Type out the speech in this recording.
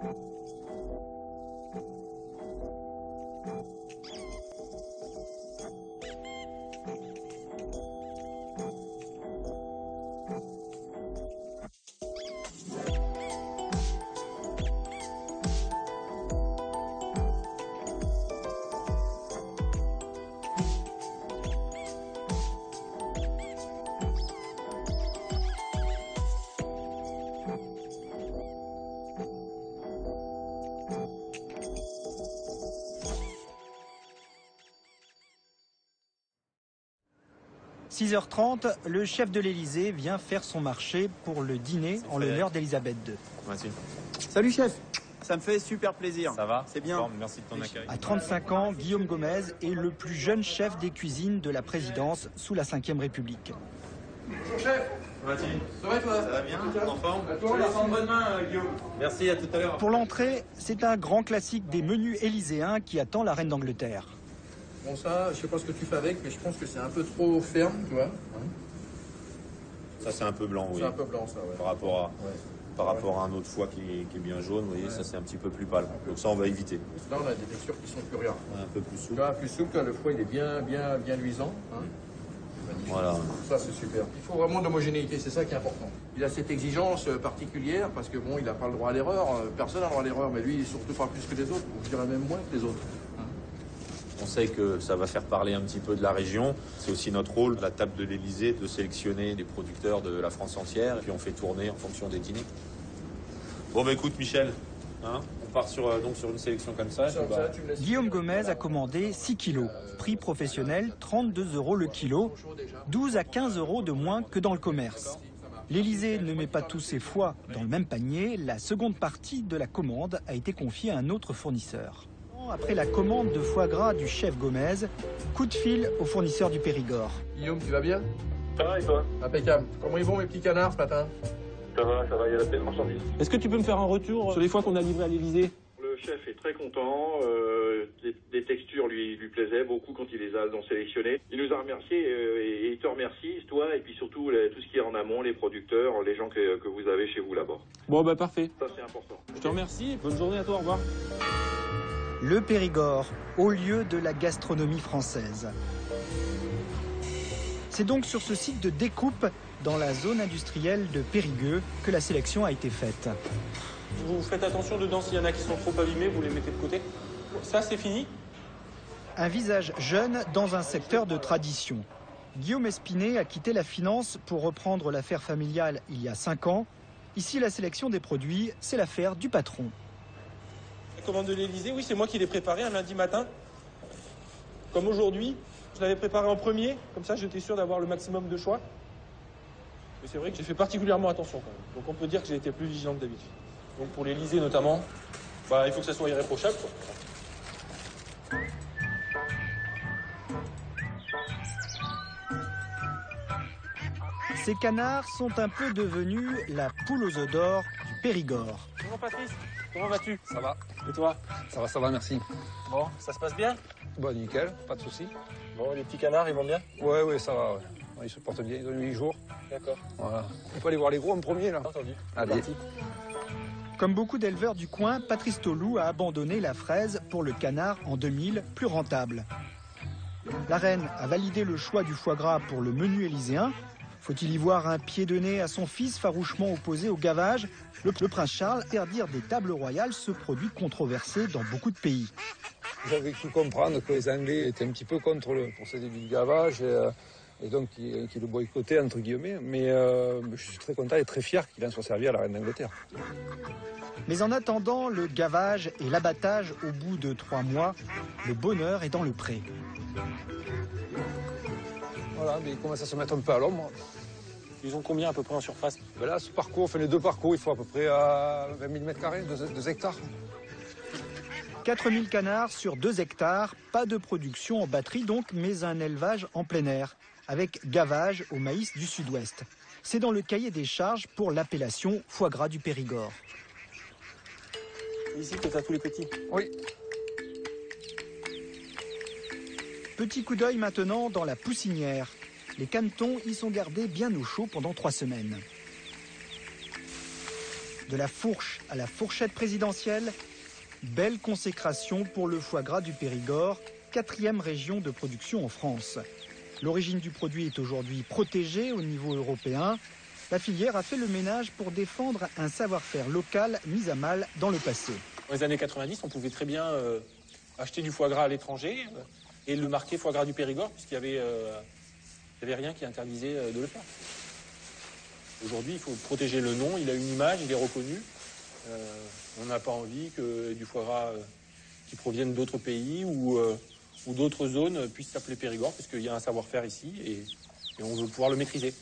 « 6h30, le chef de l'Élysée vient faire son marché pour le dîner en l'honneur d'Elisabeth II. Merci. Salut chef, ça me fait super plaisir. Ça va? C'est bien. Bon, merci de ton accueil. À 35 ans, Guillaume Gomez est le plus jeune chef des cuisines de la présidence sous la Ve République. Bonjour chef. Comment vas-tu? Ça va toi? Ça va bien? En forme? À toi, on la sent de bonne main, Guillaume. Merci, à tout à l'heure. Pour l'entrée, c'est un grand classique des menus élyséens qui attend la reine d'Angleterre. Bon ça, je sais pas ce que tu fais avec, mais je pense que c'est un peu trop ferme, tu vois. Ça, c'est un peu blanc, oui. C'est un peu blanc ça, ouais. Par rapport à un autre foie qui est bien jaune, vous voyez, ça c'est un petit peu plus pâle. Donc ça, on va éviter. Là, on a des textures qui sont plus rien. Un peu plus Tu souple. vois, plus souple, le foie il est bien luisant. Magnifique. Voilà. Ça c'est super. Il faut vraiment de l'homogénéité, c'est ça qui est important. Il a cette exigence particulière parce que bon, il n'a pas le droit à l'erreur. Personne n'a le droit à l'erreur, mais lui, il est surtout pas plus que les autres. Je dirais même moins que les autres. On sait que ça va faire parler un petit peu de la région. C'est aussi notre rôle, la table de l'Élysée, de sélectionner des producteurs de la France entière. Et puis on fait tourner en fonction des dîners. Bon, bah écoute, Michel, hein, on part donc sur une sélection comme ça. Guillaume Gomez a commandé 6 kilos. Prix professionnel, 32 € le kilo, 12 à 15 € de moins que dans le commerce. L'Élysée ne met pas tous ses foies dans le même panier. La seconde partie de la commande a été confiée à un autre fournisseur. Après la commande de foie gras du chef Gomez, coup de fil au fournisseur du Périgord. Guillaume, tu vas bien? Ça va et toi? Impeccable. Comment ils vont mes petits canards ce matin? Ça va, il y a la pleine marchandise. Est-ce que tu peux me faire un retour sur les foies qu'on a livrés à l'Élysée? Le chef est très content, des textures lui plaisaient beaucoup quand il les a donc sélectionnées. Il nous a remerciés et il te remercie, toi, et puis surtout tout ce qui est en amont, les producteurs, les gens que vous avez chez vous là-bas. Bon, bah parfait. Ça, c'est important. Je te remercie, bonne journée à toi, au revoir. Le Périgord, haut lieu de la gastronomie française. C'est donc sur ce site de découpe, dans la zone industrielle de Périgueux, que la sélection a été faite. Vous faites attention dedans, s'il y en a qui sont trop abîmés, vous les mettez de côté. Ça, c'est fini. Un visage jeune dans un secteur de tradition. Guillaume Espinet a quitté la finance pour reprendre l'affaire familiale il y a 5 ans. Ici, la sélection des produits, c'est l'affaire du patron. La commande de l'Élysée, oui, c'est moi qui l'ai préparée un lundi matin. Comme aujourd'hui, je l'avais préparé en premier, comme ça j'étais sûr d'avoir le maximum de choix. Mais c'est vrai que j'ai fait particulièrement attention quand même. Donc on peut dire que j'ai été plus vigilant que d'habitude. Donc pour l'Élysée notamment, il faut que ça soit irréprochable, quoi. Ces canards sont un peu devenus la poule aux œufs d'or du Périgord. Bonjour Patrice, comment vas-tu? Ça va. Et toi? Ça va, merci. Bon, ça se passe bien? Bon, nickel, pas de soucis. Bon, les petits canards, ils vont bien? Ouais, ça va, ouais. Ils se portent bien, ils ont 8 jours. D'accord. Voilà. On peut aller voir les gros en premier, là. Entendu. Allez. Comme beaucoup d'éleveurs du coin, Patrice Toloux a abandonné la fraise pour le canard en 2000, plus rentable. La reine a validé le choix du foie gras pour le menu élyséen. Faut-il y voir un pied de nez à son fils farouchement opposé au gavage? Le prince Charles interdire des tables royales, ce produit controversé dans beaucoup de pays. J'avais cru comprendre que les Anglais étaient un petit peu contre le procédé du gavage et donc qui le boycottaient entre guillemets. Mais je suis très content et très fier qu'il en soit servi à la reine d'Angleterre. Mais en attendant le gavage et l'abattage au bout de 3 mois, le bonheur est dans le pré. Voilà, mais il commence à se mettre un peu à l'ombre. Ils ont combien à peu près en surface? Ben là, ce parcours, les 2 parcours, il faut à peu près 20 000 m², 2 hectares. 4000 canards sur 2 hectares, pas de production en batterie donc, mais un élevage en plein air, avec gavage au maïs du sud-ouest. C'est dans le cahier des charges pour l'appellation foie gras du Périgord. Ici que tu as tous les petits? Oui. Petit coup d'œil maintenant dans la poussinière. Les canetons y sont gardés bien au chaud pendant 3 semaines. De la fourche à la fourchette présidentielle, belle consécration pour le foie gras du Périgord, 4e région de production en France. L'origine du produit est aujourd'hui protégée au niveau européen. La filière a fait le ménage pour défendre un savoir-faire local mis à mal dans le passé. Dans les années 90, on pouvait très bien acheter du foie gras à l'étranger et le marquer foie gras du Périgord, puisqu'il n'y avait rien qui interdisait de le faire. Aujourd'hui, il faut protéger le nom, il a une image, il est reconnu. On n'a pas envie que du foie gras qui provienne d'autres pays ou d'autres zones puisse s'appeler Périgord, puisqu'il y a un savoir-faire ici et on veut pouvoir le maîtriser.